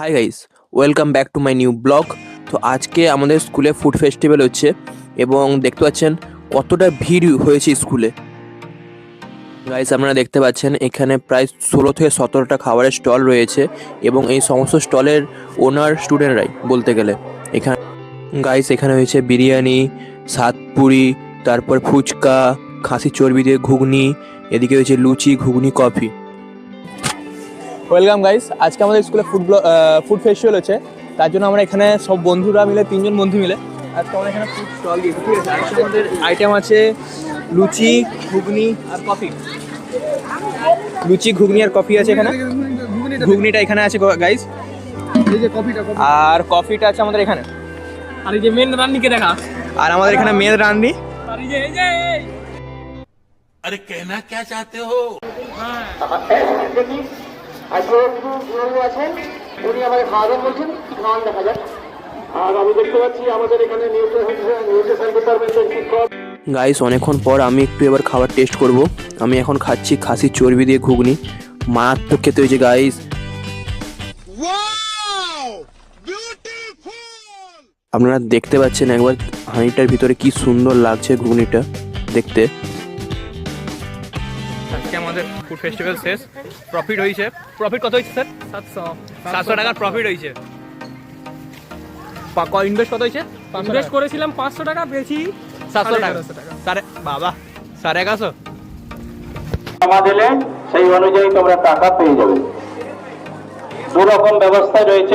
Hi guys, welcome back to my new blog. তো আজকে আমাদের স্কুলে ফুড ফেস্টিভ্যাল হচ্ছে এবং দেখতে পাচ্ছেন কতটা ভিড় হয়েছে স্কুলে। গাইস আপনারা দেখতে পাচ্ছেন এখানে প্রায় 16 থেকে 17টা খাবারের স্টল রয়েছে এবং এই সমস্ত স্টলের ওনার স্টুডেন্টরাই বলতে গেলে। এখানে গাইস এখানে হয়েছে বিরিয়ানি, সাতপুরি, তারপর ফুচকা, খাসি চর্বি দিয়ে ঘুগনি, এদিকে হয়েছে লুচি, ঘুগনি, কফি। ওয়েলকাম গাইস, আজকে আমাদের স্কুলে ফুড ফেস্টিভ্যাল হচ্ছে, তার জন্য আমরা এখানে সব বন্ধুরা মিলে 3জন বন্ধু মিলে আজকে আমরা এখানে ফুড স্টল দিয়েছি। ঠিক আছে, আজকে আমাদের আইটেম আছে লুচি, ঘুগনি আর কফি। লুচি, ঘুগনি আর কফি আছে এখানে। ঘুগনিটা এখানে আছে গাইস, আর কফিটা আছে আমাদের এখানে। আর এই যে মেন রান্নিকে দেখা, আর আমাদের এখানে মেন রান্নি। আর এই যে अरे कहना क्या चाहते हो? আজকে যিনি আছেন উনি আমাদের খাওয়া দাওয়া বলছেন, কি খাওয়ান দেখা যাক। আর আমি দেখতে পাচ্ছি আমাদের এখানে নিউট্রিশন ডিপার্টমেন্টের শিক্ষক। গাইস অনেকক্ষণ পর আমি একটু এবার খাবার টেস্ট করব। আমি এখন খাচ্ছি খাসির চর্বি দিয়ে ঘুগনি, মারাত্মক খেতে হয়েছে গাইস। আপনারা দেখতে পাচ্ছেন একবার হাঁড়িটার ভিতরে কি সুন্দর লাগছে ঘুগনিটা দেখতে। আজকে আমাদের ফুড ফেস্টিভ্যাল শেষ। প্রফিট হয়েছে, প্রফিট কত হয়েছে স্যার? 700 টাকার প্রফিট হয়েছে। ইনভেস্ট কত হয়েছে? ইনভেস্ট করেছিলাম 500 টাকা, বেশি 700 টাকা। 1150 টাকা। বাবা 1150। জমা দিলে সেই অনুযায়ী তোমরা টাকা পেয়ে যাবে। দু রকম ব্যবস্থা রয়েছে।